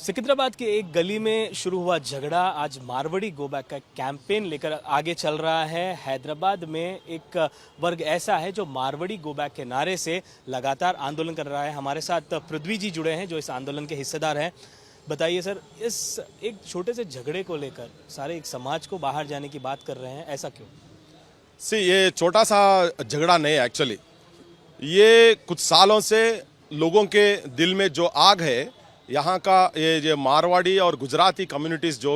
सिकंदराबाद के एक गली में शुरू हुआ झगड़ा आज मारवाड़ी गो बैक का कैंपेन लेकर आगे चल रहा है। हैदराबाद में एक वर्ग ऐसा है जो मारवाड़ी गो बैक के नारे से लगातार आंदोलन कर रहा है। हमारे साथ पृथ्वी जी जुड़े हैं जो इस आंदोलन के हिस्सेदार हैं। बताइए सर, इस एक छोटे से झगड़े को लेकर सारे एक समाज को बाहर जाने की बात कर रहे हैं, ऐसा क्यों? ये छोटा सा झगड़ा नहीं है एक्चुअली। ये कुछ सालों से लोगों के दिल में जो आग है, यहाँ का ये मारवाड़ी और गुजराती कम्युनिटीज़ जो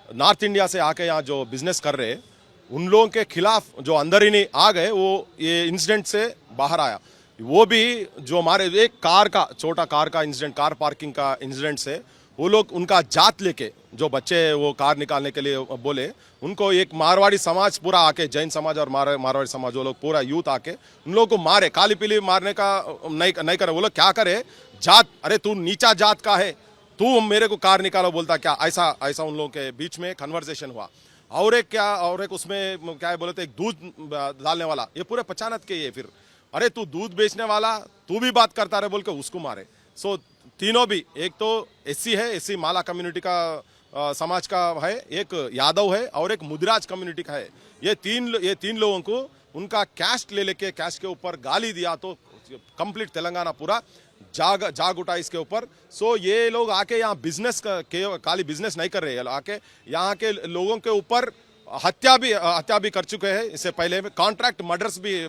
नॉर्थ इंडिया से आके यहाँ जो बिजनेस कर रहे हैं, उन लोगों के खिलाफ जो अंदर ही नहीं आग है, वो ये इंसिडेंट से बाहर आया। वो भी जो हमारे एक कार का छोटा कार का इंसिडेंट, कार पार्किंग का इंसिडेंट से वो लोग उनका जात लेके जो बच्चे वो कार निकालने के लिए बोले, उनको एक मारवाड़ी समाज पूरा आके, जैन समाज और मारवाड़ी समाज, वो लोग पूरा यूथ आके उन लोगों को मारे। काली पीली मारने का नहीं करे। वो लोग क्या करे, जात, अरे तू नीचा जात का है, तू मेरे को कार निकालो बोलता क्या, ऐसा ऐसा उन लोगों के बीच में कन्वर्सेशन हुआ। और एक उसमें क्या है बोले तो एक दूध डालने वाला, ये पूरे पहचानत के ये फिर, अरे तू दूध बेचने वाला, तू भी बात करता रहे बोल के उसको मारे। सो तीनों भी, एक तो एससी है, एससी माला कम्युनिटी का समाज का है, एक यादव है और एक मुदिराज कम्युनिटी का है। ये तीन लोगों को उनका कैस्ट ले लेके कैस्ट के ऊपर गाली दिया तो कंप्लीट तेलंगाना पूरा जाग उठा इसके ऊपर। सो ये लोग आके यहाँ बिजनेस के खाली बिजनेस नहीं कर रहे हैं, आके यहाँ के लोगों के ऊपर हत्या भी कर चुके हैं। इससे पहले में कॉन्ट्रैक्ट मर्डर्स भी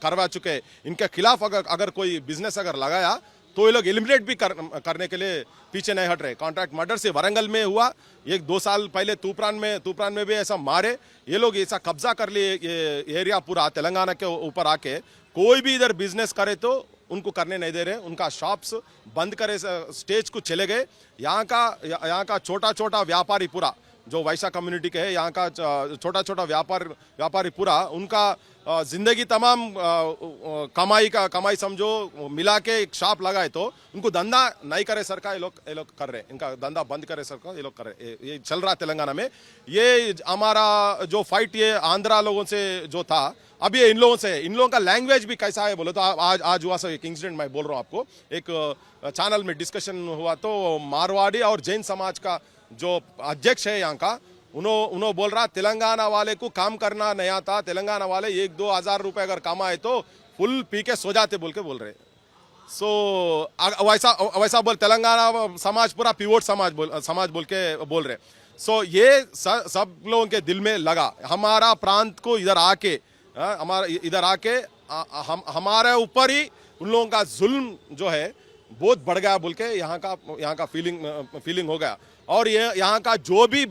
करवा चुके हैं। इनके खिलाफ अगर कोई बिजनेस अगर लगाया तो ये लोग एलिमिनेट भी करने के लिए पीछे नहीं हट रहे। कॉन्ट्रैक्ट मर्डर से वरंगल में हुआ, 1-2 साल पहले तूप्रान में भी ऐसा मारे। ये लोग ऐसा कब्जा कर लिए ये एरिया पूरा तेलंगाना के ऊपर आके, कोई भी इधर बिजनेस करे तो उनको करने नहीं दे रहे। उनका शॉप्स बंद करे, स्टेज को चले गए। यहाँ का छोटा व्यापारी पूरा जो वैश्य कम्युनिटी के है, यहाँ का छोटा व्यापारी पूरा, उनका जिंदगी तमाम कमाई समझो मिला के एक शॉप लगाए तो उनको धंधा नहीं करे सरकार, ये लोग कर रहे, इनका धंधा बंद करे सरकार, ये लोग कर रहे। ये चल रहा तेलंगाना में। ये हमारा जो फाइट ये आंध्रा लोगों से जो था, अब ये इन लोगों से है। इन लोगों का लैंग्वेज भी कैसा है बोलो तो आज हुआ सर एक इंसिडेंट, मैं बोल रहा हूँ आपको। एक चैनल में डिस्कशन हुआ तो मारवाड़ी और जैन समाज का जो अध्यक्ष है यहाँ का, उन्होंने बोल रहा तेलंगाना वाले को काम करना नहीं आता, तेलंगाना वाले 1-2 हज़ार रुपए अगर कमाए तो फुल पी के सो जाते बोल के बोल रहे। सो वैसा बोल तेलंगाना समाज पूरा पिवोट समाज बोल के बोल रहे। सो ये सब लोगों के दिल में लगा, हमारा प्रांत को इधर आके हमारे ऊपर ही उन लोगों का जुल्म जो है बहुत बढ़ गया बोल के यहाँ का फीलिंग हो गया। और ये यहाँ का जो भी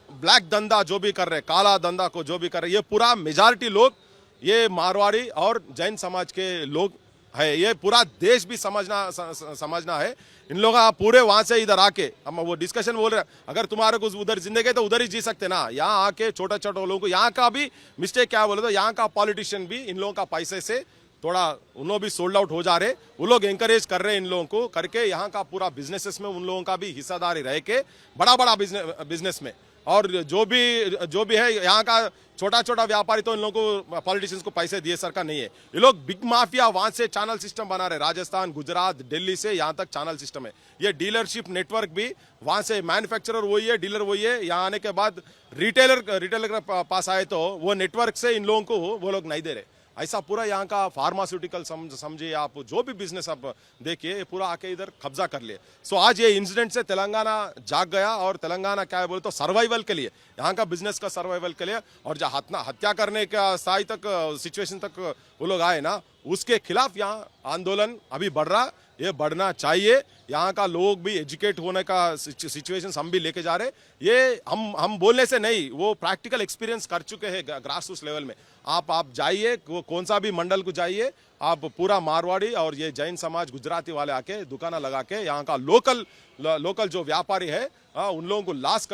ब्लैक धंधा जो भी कर रहे, काला धंधा को जो भी कर रहे, ये पूरा मेजॉरिटी लोग ये मारवाड़ी और जैन समाज के लोग है। ये पूरा देश भी समझना है। इन लोग पूरे वहां से इधर आके हम वो डिस्कशन बोल रहे, अगर तुम्हारे कुछ उधर जिंदगी है तो उधर ही जी सकते ना। यहाँ आके छोटे लोगों को, यहाँ का भी मिस्टेक क्या बोले तो यहाँ का पॉलिटिशियन भी इन लोगों का पैसे से थोड़ा उन लोग भी सोल्ड आउट हो जा रहे। वो लोग एंकरेज कर रहे हैं इन लोगों को करके, यहाँ का पूरा बिजनेसेस में उन लोगों का भी हिस्सेदारी रह के बड़ा बिजनेस में। और जो भी है यहाँ का छोटा व्यापारी तो इन लोगों को पॉलिटिशियंस को पैसे दिए सरकार नहीं है। ये लोग बिग माफिया वहां से चैनल सिस्टम बना रहे, राजस्थान, गुजरात, दिल्ली से यहाँ तक चैनल सिस्टम है। ये डीलरशिप नेटवर्क भी वहां से, मैन्युफैक्चरर वही है, डीलर वही है। यहाँ आने के बाद रिटेलर के पास आए तो वो नेटवर्क से इन लोगों को वो लोग नहीं दे रहे। ऐसा पूरा यहाँ का फार्मास्यूटिकल समझिए आप, जो भी बिजनेस आप देखिए, पूरा आके इधर कब्जा कर लिए। सो आज ये इंसिडेंट से तेलंगाना जाग गया। और तेलंगाना क्या है बोले तो सर्वाइवल के लिए, यहाँ का बिजनेस का सर्वाइवल के लिए, और जो हत्या करने का स्थाई तक सिचुएशन तक वो लोग आए ना, उसके खिलाफ यहाँ आंदोलन अभी बढ़ रहा। ये बढ़ना चाहिए। यहाँ का लोग भी एजुकेट होने का सिचुएशन हम भी लेके जा रहे। ये हम बोलने से नहीं, वो प्रैक्टिकल एक्सपीरियंस कर चुके हैं ग्रास रूट लेवल में। आप जाइए, कौन सा भी मंडल को जाइए, आप पूरा मारवाड़ी और ये जैन समाज गुजराती वाले आके दुकाना लगा के यहाँ का लोकल जो व्यापारी है उन लोगों को लाश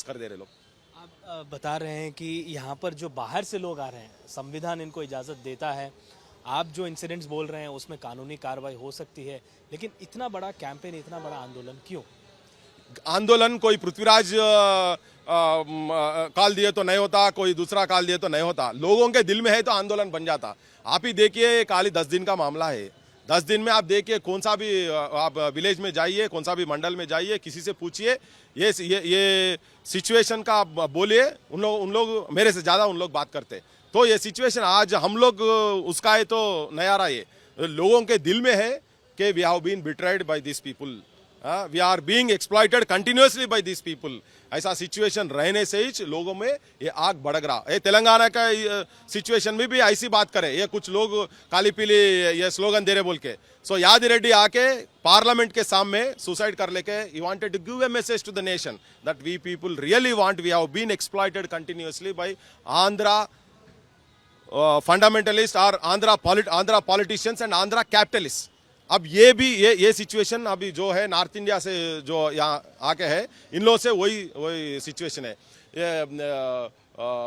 कर दे रहे लोग। आप बता रहे हैं कि यहाँ पर जो बाहर से लोग आ रहे हैं, संविधान इनको इजाज़त देता है, आप जो इंसिडेंट्स बोल रहे हैं उसमें कानूनी कार्रवाई हो सकती है, लेकिन इतना बड़ा कैंपेन, इतना बड़ा आंदोलन क्यों? आंदोलन कोई पृथ्वीराज काल दिए तो नहीं होता, कोई दूसरा काल दिए तो नहीं होता। लोगों के दिल में है तो आंदोलन बन जाता। आप ही देखिए, खाली 10 दिन का मामला है। 10 दिन में आप देखिए, कौन सा भी आप विलेज में जाइए, कौन सा भी मंडल में जाइए, किसी से पूछिए, ये सिचुएशन का आप बोलिए, उन लोग मेरे से ज़्यादा उन लोग बात करते। तो ये सिचुएशन आज हम लोग उसका है तो नहीं आ रहा, ये लोगों के दिल में है कि we have been betrayed by this people, we are being exploited continuously by this people. ऐसा सिचुएशन रहने से ही लोगों में ये आग भड़क रहा है। तेलंगाना का सिचुएशन में भी ऐसी बात करे, ये कुछ लोग काली पीली ये स्लोगन दे रहे बोल के। सो याद रेड्डी आके पार्लियामेंट के सामने सुसाइड कर लेके he wanted to give a message to the nation that we people really want, we have been exploited continuously by Andhra fundamentalist और Andhra politicians and Andhra capitalist. अब ये सिचुएशन अभी जो है नॉर्थ इंडिया से जो यहाँ आके है, इन लोगों से वही सिचुएशन है।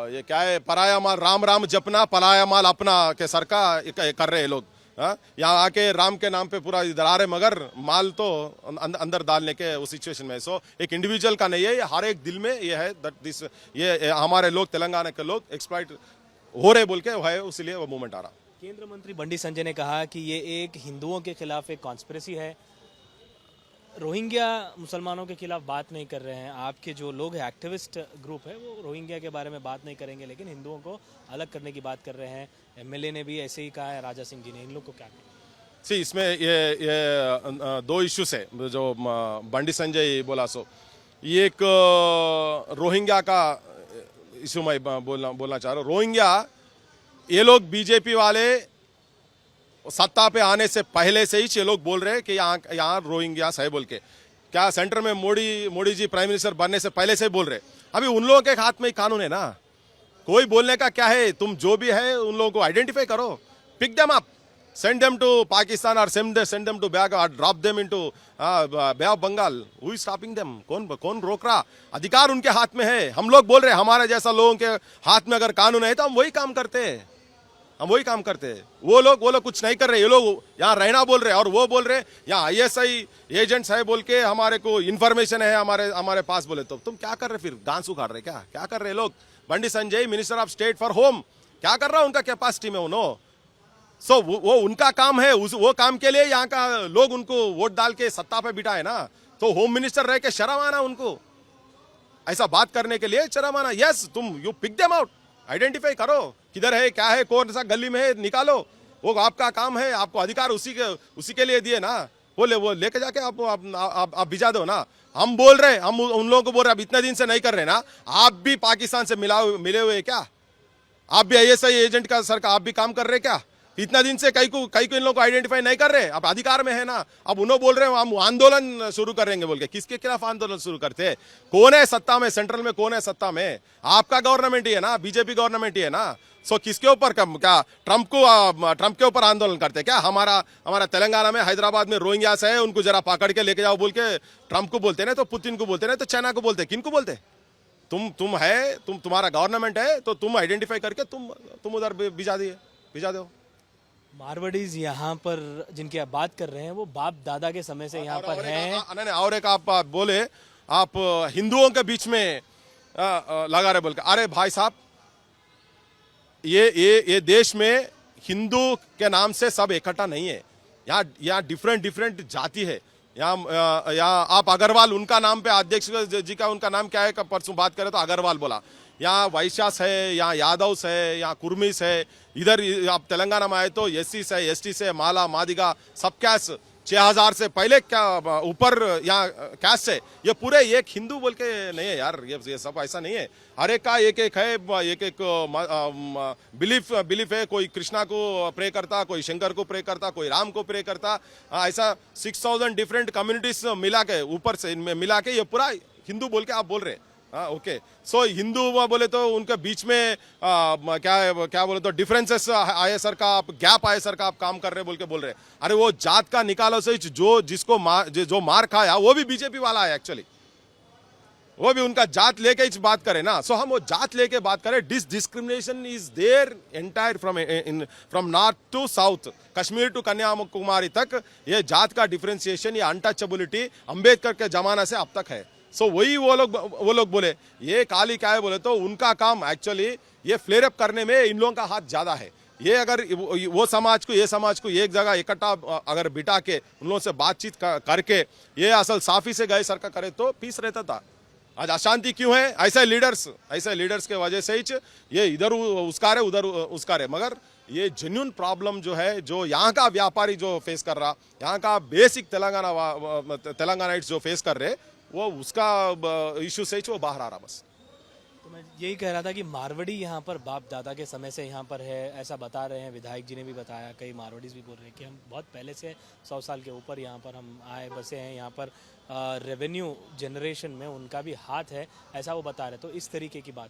ये क्या है, पराया माल राम राम जपना, पराया माल अपना के सर का कर रहे हैं लोग। यहाँ आके राम के नाम पे पूरा इधर आ रहे, मगर माल तो अंदर डालने के उस सिचुएशन में। सो एक इंडिविजुअल का नहीं है, ये हर एक दिल में ये है दैट दिस, ये हमारे लोग तेलंगाना के लोग एक्सप्लॉइट हो रहे बोल के है, उसलिए वो मूवमेंट आ रहा। केंद्र मंत्री बंडी संजय ने कहा कि ये एक हिंदुओं के खिलाफ एक कॉन्स्पिरेसी है, रोहिंग्या मुसलमानों के खिलाफ बात नहीं कर रहे हैं। आपके जो लोग हैं, एक्टिविस्ट ग्रुप है, वो रोहिंग्या के बारे में बात नहीं करेंगे, लेकिन हिंदुओं को अलग करने की बात कर रहे हैं। एमएलए ने भी ऐसे ही कहा है, राजा सिंह जी ने। इन लोग को क्या कहें? सी इसमें ये दो इश्यूज है जो बंडी संजय बोला। सो ये एक रोहिंग्या का इशू मैं बोलना चाह रहा हूँ। रोहिंग्या, ये लोग बीजेपी वाले सत्ता पे आने से पहले से ही ये लोग बोल रहे हैं कि यहाँ रोहिंग्यास है बोल के। क्या सेंटर में मोदी जी प्राइम मिनिस्टर बनने से पहले से ही बोल रहे। अभी उन लोगों के हाथ में ही कानून है ना, कोई बोलने का क्या है। तुम जो भी है उन लोगों को आइडेंटिफाई करो, pick them up, send them to Pakistan और सेंड देम टू बैग और drop them into bay of Bengal. Who is stopping them? कौन रोक रहा? अधिकार उनके हाथ में है। हम लोग बोल रहे हैं हमारे जैसा लोगों के हाथ में अगर कानून है तो हम वही काम करते हैं, हम वही काम करते हैं। वो लोग कुछ नहीं कर रहे। ये लोग यहाँ रहना बोल रहे हैं और वो बोल रहे हैं यहाँ आईएसआई एजेंट्स है बोल के हमारे को इन्फॉर्मेशन है हमारे पास बोले। तो तुम क्या कर रहे? फिर डांस उखाड़ रहे क्या कर रहे लोग? Bandi Sanjay minister of state for home क्या कर रहा है? उनका कैपेसिटी में उन्होंने सो वो उनका काम है, वो काम के लिए यहाँ का लोग उनको वोट डाल के सत्ता पे बिठाए ना। तो होम मिनिस्टर रह के शर्म आना उनको, ऐसा बात करने के लिए शर्म आना। यस, तुम you pick them out, identify करो किधर है, क्या है, कौन सा गली में है, निकालो। वो आपका काम है, आपको अधिकार उसी के लिए दिए ना। वो लेके जाके आप भिजा दो ना। हम बोल रहे, हम उन लोगों को बोल रहे, अब इतने दिन से नहीं कर रहे ना, आप भी पाकिस्तान से मिले हुए क्या? आप भी आईएसआई एजेंट का सर का आप भी काम कर रहे क्या? इतना दिन से कई को इन लोगों को आइडेंटिफाई नहीं कर रहे। अब अधिकार में है ना, अब उन्होंने बोल रहे हैं हम आंदोलन शुरू करेंगे बोल के। किसके खिलाफ आंदोलन शुरू करते हैं? कौन है सत्ता में? सेंट्रल में कौन है सत्ता में? आपका गवर्नमेंट ही है ना, बीजेपी गवर्नमेंट ही है ना। सो किसके ऊपर क्या ट्रंप के ऊपर आंदोलन करते क्या? हमारा तेलंगाना में हैदराबाद में रोहिंग्यास है, उनको जरा पकड़ के लेके जाओ बोल के ट्रंप को बोलते ना, तो पुतिन को बोलते ना, तो चाइना को बोलते, किन को बोलते? तुम्हारा गवर्नमेंट है तो तुम आइडेंटिफाई करके तुम उधर भिजा दो। मारवाड़ीज यहाँ पर जिनकी आप बात कर रहे हैं वो बाप दादा के समय से यहाँ पर हैं। और एक आप बोले आप हिंदुओं के बीच में लगा रहे बोल के। अरे भाई साहब, ये देश में हिंदू के नाम से सब इकट्ठा नहीं है। यहाँ डिफरेंट जाति है। यहाँ आप अग्रवाल, उनका नाम पे अध्यक्ष जी का उनका नाम क्या है? परसों बात करें तो अग्रवाल बोला। यहाँ वैश्यास है, यहाँ यादव्स है, यहाँ कुर्मीस है। इधर आप तेलंगाना में आए तो एससीस है, एसटीस है, माला मादिगा, सब कैस्ट 6000 से पहले क्या ऊपर यहाँ कैस्ट है। ये पूरे एक हिंदू बोल के नहीं है यार, ये सब ऐसा नहीं है। हर एक का एक है, एक बिलीफ है। कोई कृष्णा को प्रे करता, कोई शंकर को प्रे करता, कोई राम को प्रे करता। ऐसा 6000 डिफरेंट कम्युनिटीज मिला के ऊपर से इनमें मिला के ये पूरा हिंदू बोल के आप बोल रहे हैं। ओके, सो हिंदू बोले तो उनके बीच में क्या बोले तो डिफरेंसेस आए सर का, आप गैप आए सर का आप काम कर रहे बोल के बोल रहे। अरे वो जात का निकालो से जिसको जो मार खाया वो भी बीजेपी वाला है एक्चुअली, वो भी उनका जात लेके ही बात करें ना। सो हम वो जात लेके बात करें। Discrimination is there entire from north to south, Kashmir to Kanyakumari तक। ये जात का डिफरेंशिएशन, ये अनटचेबिलिटी अंबेडकर के जमाना से अब तक है। सो वही वो लोग बोले ये काली क्या है बोले तो उनका काम एक्चुअली ये फ्लेयर अप करने में इन लोगों का हाथ ज्यादा है। ये अगर वो समाज को, ये समाज को एक जगह इकट्ठा अगर बिठा के उन लोगों से बातचीत करके ये असल साफी से गए सरकार करे तो पीस रहता था। आज अशांति क्यों है? ऐसे लीडर्स के वजह से ही ये इधर उसका रहे उधर उसका रहे। मगर ये जेन्युइन प्रॉब्लम जो है, जो यहाँ का व्यापारी जो फेस कर रहा, यहाँ का बेसिक तेलंगानाइट्स जो फेस कर रहे, वो उसका इशू से ही वो बाहर आ रहा बस। तो मैं यही कह रहा था कि मारवाड़ी यहाँ पर बाप दादा के समय से यहाँ पर है, ऐसा बता रहे हैं, विधायक जी ने भी बताया, कई मारवाड़ीज भी बोल रहे हैं कि हम बहुत पहले से 100 साल के ऊपर यहाँ पर हम आए बसे हैं, यहाँ पर रेवेन्यू जनरेशन में उनका भी हाथ है, ऐसा वो बता रहे। तो इस तरीके की बात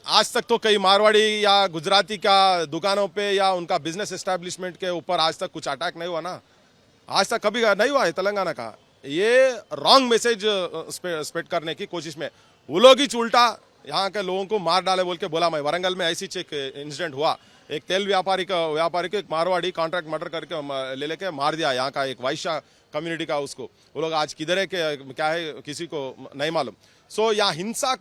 आज तक तो कई मारवाड़ी या गुजराती का दुकानों पे या उनका बिजनेस एस्टेब्लिशमेंट के ऊपर आज तक कुछ अटैक नहीं हुआ ना, आज तक कभी नहीं हुआ है तेलंगाना का। ये रॉन्ग मैसेज स्प्रेड करने की कोशिश में वो लोग ही उल्टा यहाँ के लोगों को मार डाले बोल के बोला। मैं वरंगल में ऐसी एक इंसिडेंट हुआ, एक तेल व्यापारी को एक मारवाड़ी कॉन्ट्रैक्ट मर्डर करके ले लेके मार दिया, यहाँ का एक वैश्य कम्युनिटी का उसको। वो लोग आज किधर है क्या है किसी को नहीं मालूम। सो यहाँ हिंसा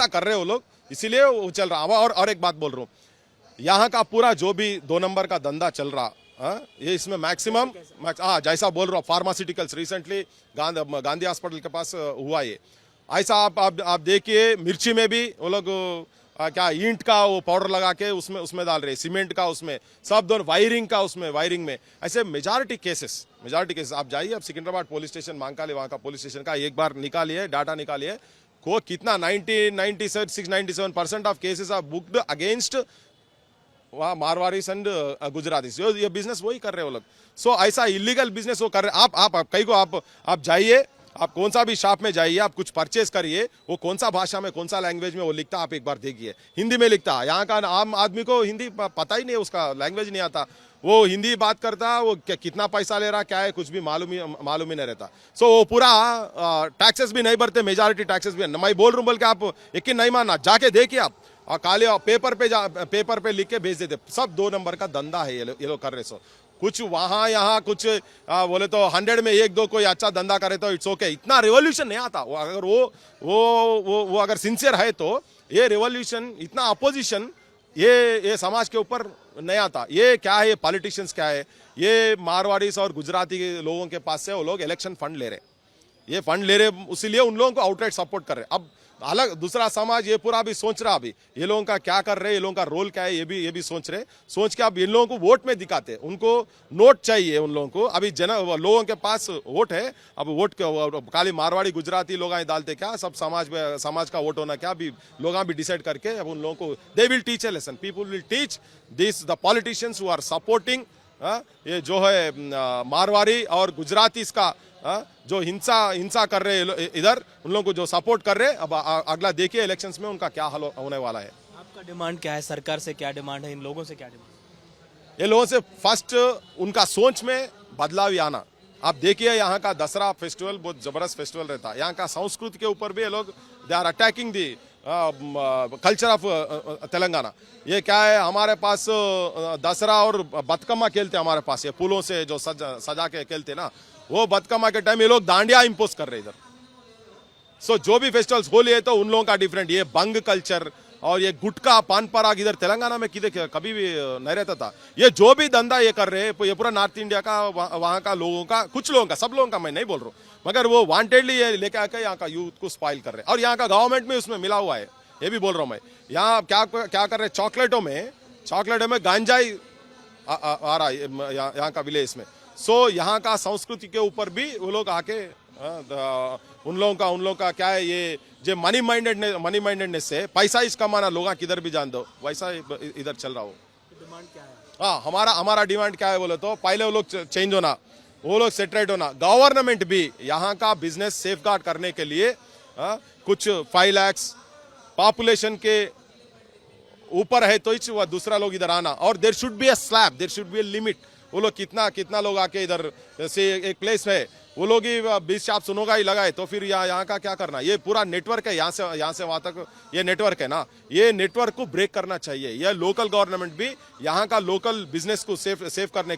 कर रहे वो लोग, इसीलिए वो चल रहा। और एक बात बोल रहा हूँ, यहाँ का पूरा जो भी 2 नंबर का धंधा चल रहा, ये इसमें मैक्सिमम जैसा बोल रहा हूँ, फार्मास्यूटिकल्स रिसेंटली गांधी हॉस्पिटल के पास हुआ ये ऐसा। आप देखिए, मिर्ची में भी वो लोग क्या ईंट का वो पाउडर लगा के उसमें डाल रहे, सीमेंट का उसमें सब दोनों वायरिंग में ऐसे मेजॉरिटी केसेस आप जाइए, आप सिकंदराबाद पुलिस स्टेशन मांकाली, वहाँ का पुलिस स्टेशन का एक बार निकालिए, डाटा निकालिए, को कितना 97% of cases are booked against वहाँ मारवाड़ीज एंड गुजरातीज। ये बिजनेस वही कर रहे हो लोग। सो ऐसा इलीगल बिजनेस वो कर रहे। आप कई को आप जाइए, आप कौन सा भी शॉप में जाइए, आप कुछ परचेज करिए, वो कौन सा भाषा में, कौन सा लैंग्वेज में वो लिखता, आप एक बार देखिए। हिंदी में लिखता, यहाँ का आम आदमी को हिंदी पता ही नहीं है, उसका लैंग्वेज नहीं आता, वो हिंदी बात करता, वो कितना पैसा ले रहा क्या है कुछ भी मालूम ही नहीं रहता। सो वो पूरा टैक्सेस भी नहीं भरते, मेजॉरिटी टैक्सेस भी। मैं बोल रहा हूँ बोल के आप यकीन नहीं मानना, जाके देखिए आप, और काले पेपर पे लिख के भेज देते। सब 2 नंबर का धंधा है ये लोग कर रहे। सो कुछ वहाँ यहाँ कुछ बोले तो 100 में 1-2 कोई अच्छा धंधा करे तो इट्स ओके। इतना रिवॉल्यूशन नहीं आता। अगर वो अगर सिंसियर है तो ये रिवॉल्यूशन, इतना अपोजिशन ये समाज के ऊपर नहीं आता। ये क्या है, ये पॉलिटिशियंस क्या है, ये मारवाड़ीज और गुजराती के लोगों के पास से वो लोग इलेक्शन फंड ले रहे, ये फंड ले रहे, इसीलिए उन लोगों को आउटराइट सपोर्ट कर रहे। अब अलग दूसरा समाज ये पूरा भी सोच रहा, अभी ये लोगों का क्या कर रहे, ये लोगों का रोल क्या है, ये भी सोच रहे। सोच के अब इन लोगों को वोट में दिखाते, उनको नोट चाहिए उन लोगों को। अभी लोगों के पास वोट है, अब वोट खाली मारवाड़ी गुजराती लोग डालते क्या, सब समाज का वोट होना क्या, अभी लोग भी डिसाइड करके अब उन लोगों को they will teach a lesson. People will teach this the politicians who are supporting ये जो है मारवाड़ी और गुजराती इसका जो हिंसा कर रहे हैं इधर, उन लोगों को जो सपोर्ट कर रहे हैं। अब अगला देखिए इलेक्शंस में उनका क्या हाल होने वाला है। आपका डिमांड क्या है, सरकार से क्या डिमांड है, इन लोगों से क्या डिमांड? ये लोगों से फर्स्ट उनका सोच में बदलाव आना। आप देखिए यहाँ का दसरा फेस्टिवल बहुत जबरदस्त फेस्टिवल रहता है। यहाँ का संस्कृति के ऊपर भी ये लोग they are attacking the culture of Telangana. ये क्या है, हमारे पास दसरा और बतकम्मा खेलते हमारे पास, ये फूलों से जो सजा के खेलते ना, वो बतकम्मा के टाइम ये लोग दांडिया इंपोज कर रहे इधर। सो जो भी फेस्टिवल्स होली है तो उन लोगों का डिफरेंट, ये बंग कल्चर और ये गुटका पान पराग इधर तेलंगाना में कभी भी नहीं रहता था। ये जो भी धंधा ये कर रहे हैं, ये पूरा नॉर्थ इंडिया का, वहाँ का लोगों का, कुछ लोगों का, सब लोगों का मैं नहीं बोल रहा हूँ, मगर वो वांटेडली ये लेके आकर यहाँ का यूथ को स्पॉइल कर रहे हैं। और यहाँ का गवर्नमेंट में उसमें मिला हुआ है, ये भी बोल रहा हूँ मैं। यहाँ क्या कर रहे हैं, चॉकलेटों में गांजाई आ रहा है यहाँ का विलेज में। सो यहाँ का संस्कृति के ऊपर भी वो लोग आके उन लोगों का क्या है, ये जो मनी माइंडेडनेस से पैसा इस कमाना, लोग किधर भी जान दो, वैसा इधर चल रहा हो। डिमांड क्या है? हाँ, हमारा डिमांड क्या है बोले तो, पहले वो लोग चेंज होना, वो लोग सेटरेट होना। गवर्नमेंट भी यहाँ का बिजनेस सेफगार्ड करने के लिए कुछ 5 लाख पॉपुलेशन के ऊपर है तो वह दूसरा लोग इधर आना, और there should be a slab, there should be a limit. वो लोग कितना लोग आके इधर, जैसे एक प्लेस है वो लोग ही 20 शॉप सुनोगा ही लगाए, तो फिर यहाँ का क्या करना। ये पूरा नेटवर्क है, यहाँ से वहाँ तक ये नेटवर्क है ना, ये नेटवर्क को ब्रेक करना चाहिए। यह लोकल गवर्नमेंट भी यहाँ का लोकल बिजनेस को सेफ करने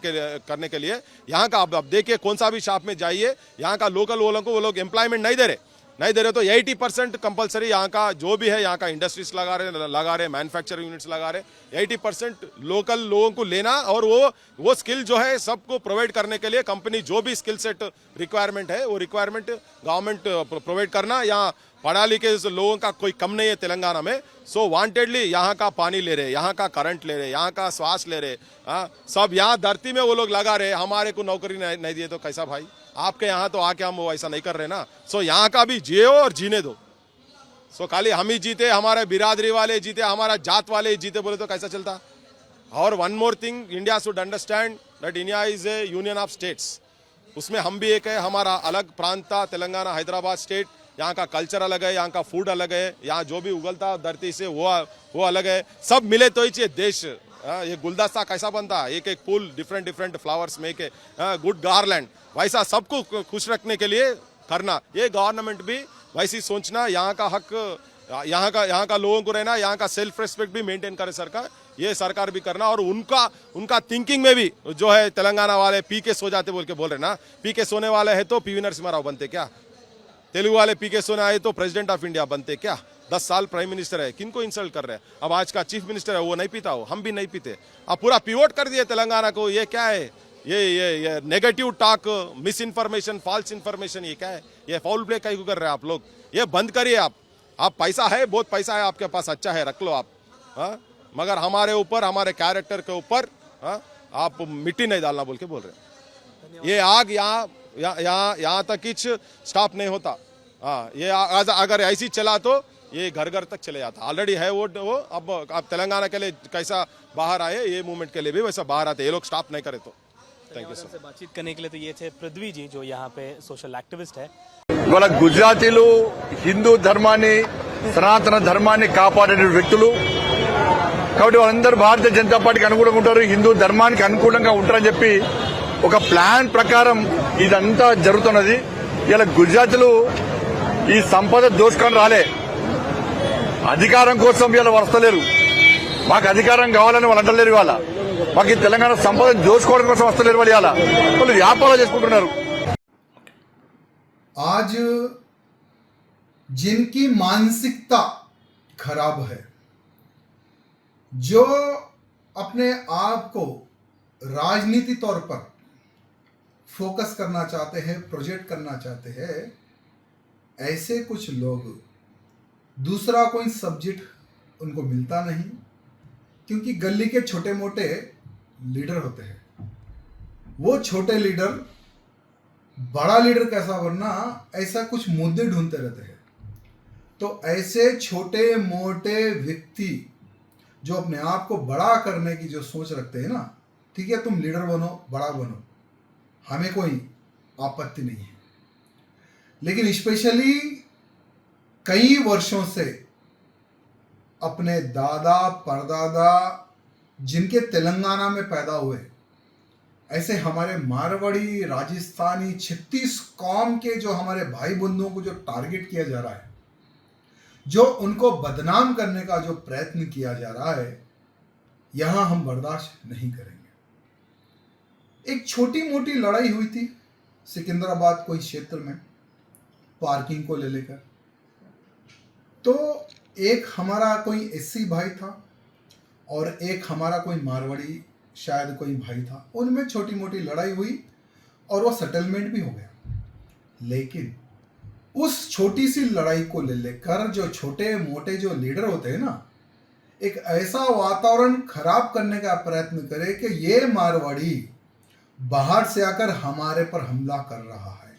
के लिए यहाँ का, अब देखिए कौन सा भी शॉप में जाइए, यहाँ का लोकल वो लोग एम्प्लॉयमेंट नहीं दे रहे, नहीं दे रहे तो 80% कंपलसरी यहाँ का जो भी है, यहाँ का इंडस्ट्रीज लगा रहे मैन्युफैक्चरिंग यूनिट्स लगा रहे, 80% लोकल लोगों को लेना और वो स्किल जो है सबको प्रोवाइड करने के लिए कंपनी जो भी स्किल सेट रिक्वायरमेंट है वो रिक्वायरमेंट गवर्नमेंट प्रोवाइड करना। यहाँ पढ़ा लिखे लोगों का कोई कम नहीं है तेलंगाना में। सो वांटेडली यहाँ का पानी ले रहे, यहाँ का करंट ले रहे, यहाँ का श्वास ले रहे, सब यहाँ धरती में वो लोग लगा रहे। हमारे को नौकरी नहीं दिए तो कैसा भाई, आपके यहाँ तो आके हम वो ऐसा नहीं कर रहे ना। सो यहाँ का भी जियो और जीने दो। सो खाली हम ही जीते, हमारे बिरादरी वाले जीते, हमारा जात वाले जीते बोले तो कैसा चलता। और one more thing, India should understand that India is A union of states. उसमें हम भी एक है, हमारा अलग प्रांत था तेलंगाना हैदराबाद स्टेट। यहाँ का कल्चर अलग है, यहाँ का फूड अलग है, यहाँ जो भी उगलता धरती से वो अलग है। सब मिले तो ही चाहिए देश। ये गुलदस्ता कैसा बनता, एक एक फूल डिफरेंट फ्लावर्स में के गुड गार्लैंड, वैसा सबको खुश रखने के लिए करना। ये गवर्नमेंट भी वैसी सोचना, यहाँ का हक, यहाँ का लोगों को रहना, यहाँ का सेल्फ रेस्पेक्ट भी मेंटेन करे सरकार, ये सरकार भी करना। और उनका थिंकिंग में भी जो है तेलंगाना वाले पी के सो जाते बोल के बोल रहे ना, पी के सोने वाले है तो पीवी नरसिम्हा राव बनते क्या? तेलुगु वाले पी के सोने आए तो प्रेसिडेंट ऑफ इंडिया बनते क्या? 10 साल प्राइम मिनिस्टर है, किनको इंसल्ट कर रहे हैं? अब आज का चीफ मिनिस्टर है वो नहीं पीता हो, हम भी नहीं पीते। अब पूरा पिवोट कर दिए तेलंगाना को। ये क्या है? ये negative talk, misinformation, false information, ये क्या है? ये फाउल प्ले कहीं को कर रहे हैं आप लोग? ये बंद करिए आप पैसा है, बहुत पैसा है आपके पास, अच्छा है रख लो आप, मगर हमारे ऊपर, हमारे कैरेक्टर के ऊपर आप मिट्टी नहीं डालना बोल के बोल रहे हैं। ये आग यहाँ तक ही स्टॉप नहीं होता। ये अगर ऐसी चला तो ये घर घर तक चले जाता। ऑलरेडी है वो अब तेलंगाना के लिए कैसा बाहर आए, ये मूवमेंट के लिए भी वैसा बाहर आते। ये लोग स्टॉप नहीं करे तो। Thank you sir. बातचीत करने के लिए तो ये थे पृथ्वी जी, जो यहाँ पे सोशल एक्टिविस्ट है। ఇవాళ గుజరాతీలు హిందూ ధర్మాన్ని సనాతన ధర్మాన్ని కాపాడే వ్యక్తులు కాబట్టి వాళ్ళందరూ భారతీయ జనతా పార్టీకి అనుకూలంగా ఉంటారు, హిందూ ధర్మానికి అనుకూలంగా ఉంటారని చెప్పి ఒక ప్లాన్ ప్రకారం ఇదంతా జరుగుతున్నది. ఇలా గుజరాతీలు ఈ సంపద దోచుకొని రాలే, అధికారం కోసం ఇలా వస్తలేరు. మాకు అధికారం కావాలని వాళ్ళు అంటలేరు. ఇవాళ మాకు ఈ తెలంగాణ సంపదను దోచుకోవడం కోసం వస్తలేరు. వాళ్ళు ఇవాళ వాళ్ళు వ్యాపారాలు చేసుకుంటున్నారు. आज जिनकी मानसिकता खराब है, जो अपने आप को राजनीति तौर पर फोकस करना चाहते हैं, प्रोजेक्ट करना चाहते हैं, ऐसे कुछ लोग, दूसरा कोई सब्जेक्ट उनको मिलता नहीं, क्योंकि गली के छोटे मोटे लीडर होते हैं। वो छोटे लीडर बड़ा लीडर कैसा बनना, ऐसा कुछ मुद्दे ढूंढते रहते हैं। तो ऐसे छोटे मोटे व्यक्ति जो अपने आप को बड़ा करने की जो सोच रखते हैं ना, ठीक है तुम लीडर बनो, बड़ा बनो, हमें कोई आपत्ति नहीं है। लेकिन स्पेशली कई वर्षों से अपने दादा परदादा जिनके तेलंगाना में पैदा हुए, ऐसे हमारे मारवाड़ी, राजस्थानी, 36 कौम के जो हमारे भाई बंधुओं को जो टारगेट किया जा रहा है, जो उनको बदनाम करने का जो प्रयत्न किया जा रहा है, यहां हम बर्दाश्त नहीं करेंगे। एक छोटी मोटी लड़ाई हुई थी सिकंदराबाद कोई क्षेत्र में पार्किंग को ले लेकर। तो एक हमारा कोई एससी भाई था और एक हमारा कोई मारवाड़ी शायद कोई भाई था, उनमें छोटी मोटी लड़ाई हुई और वो सेटलमेंट भी हो गया। लेकिन उस छोटी सी लड़ाई को ले लेकर जो छोटे मोटे जो लीडर होते हैं ना, एक ऐसा वातावरण खराब करने का प्रयत्न करे कि ये मारवाड़ी बाहर से आकर हमारे पर हमला कर रहा है,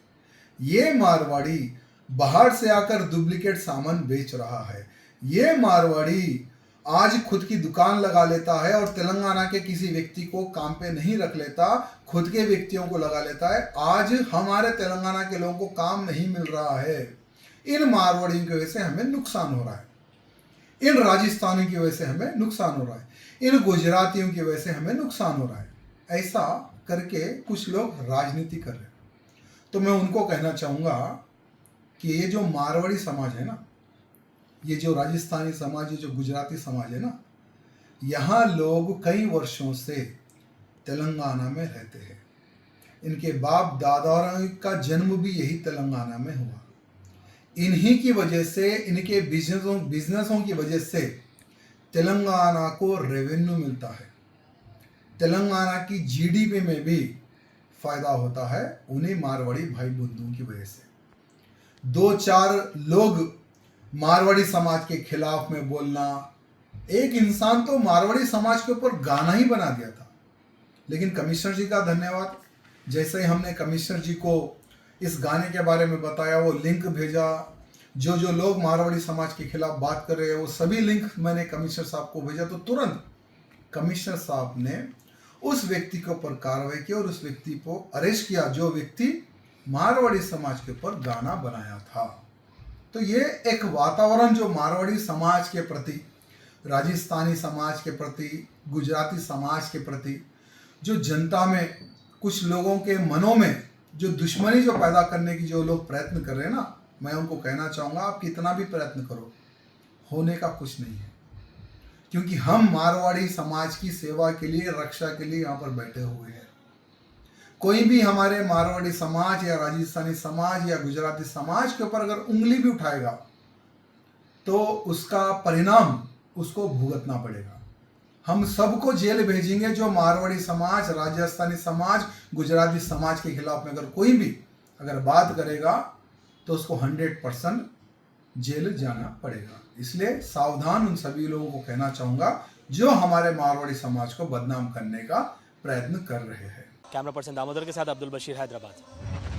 ये मारवाड़ी बाहर से आकर डुप्लीकेट सामान बेच रहा है, ये मारवाड़ी आज खुद की दुकान लगा लेता है और तेलंगाना के किसी व्यक्ति को काम पे नहीं रख लेता, खुद के व्यक्तियों को लगा लेता है। आज हमारे तेलंगाना के लोगों को काम नहीं मिल रहा है। इन मारवाड़ियों की वजह से हमें नुकसान हो रहा है, इन राजस्थानियों की वजह से हमें नुकसान हो रहा है, इन गुजरातियों की वजह से हमें नुकसान हो रहा है। ऐसा करके कुछ लोग राजनीति कर रहे हैं। तो मैं उनको कहना चाहूँगा कि ये जो मारवाड़ी समाज है ना, ये जो राजस्थानी समाज, ये जो गुजराती समाज है ना, यहाँ लोग कई वर्षों से तेलंगाना में रहते हैं। इनके बाप दादाओं का जन्म भी यही तेलंगाना में हुआ। इन्हीं की वजह से, इनके बिजनेसों की वजह से तेलंगाना को रेवेन्यू मिलता है, तेलंगाना की जीडीपी में भी फायदा होता है उन्हीं मारवाड़ी भाई बंधुओं की वजह से। 2-4 लोग मारवाड़ी समाज के खिलाफ में बोलना, एक इंसान तो मारवाड़ी समाज के ऊपर गाना ही बना दिया था। लेकिन कमिश्नर जी का धन्यवाद, जैसे ही हमने कमिश्नर जी को इस गाने के बारे में बताया, वो लिंक भेजा, जो लोग मारवाड़ी समाज के खिलाफ बात कर रहे हैं वो सभी लिंक मैंने कमिश्नर साहब को भेजा, तो तुरंत कमिश्नर साहब ने उस व्यक्ति के ऊपर कार्रवाई की और उस व्यक्ति को अरेस्ट किया जो व्यक्ति मारवाड़ी समाज के ऊपर गाना बनाया था। तो ये एक वातावरण जो मारवाड़ी समाज के प्रति, राजस्थानी समाज के प्रति, गुजराती समाज के प्रति, जो जनता में, कुछ लोगों के मनों में जो दुश्मनी जो पैदा करने की जो लोग प्रयत्न कर रहे हैं ना, मैं उनको कहना चाहूँगा आप कितना भी प्रयत्न करो, होने का कुछ नहीं है। क्योंकि हम मारवाड़ी समाज की सेवा के लिए, रक्षा के लिए यहाँ पर बैठे हुए हैं। कोई भी हमारे मारवाड़ी समाज या राजस्थानी समाज या गुजराती समाज के ऊपर अगर उंगली भी उठाएगा तो उसका परिणाम उसको भुगतना पड़ेगा। हम सबको जेल भेजेंगे जो मारवाड़ी समाज, राजस्थानी समाज, गुजराती समाज के खिलाफ में अगर कोई भी अगर बात करेगा तो उसको 100% जेल जाना पड़ेगा। इसलिए सावधान उन सभी लोगों को कहना चाहूँगा जो हमारे मारवाड़ी समाज को बदनाम करने का प्रयत्न कर रहे हैं। कैमरा पर्सन दामोदर के साथ अब्दुल बशीर, हैदराबाद।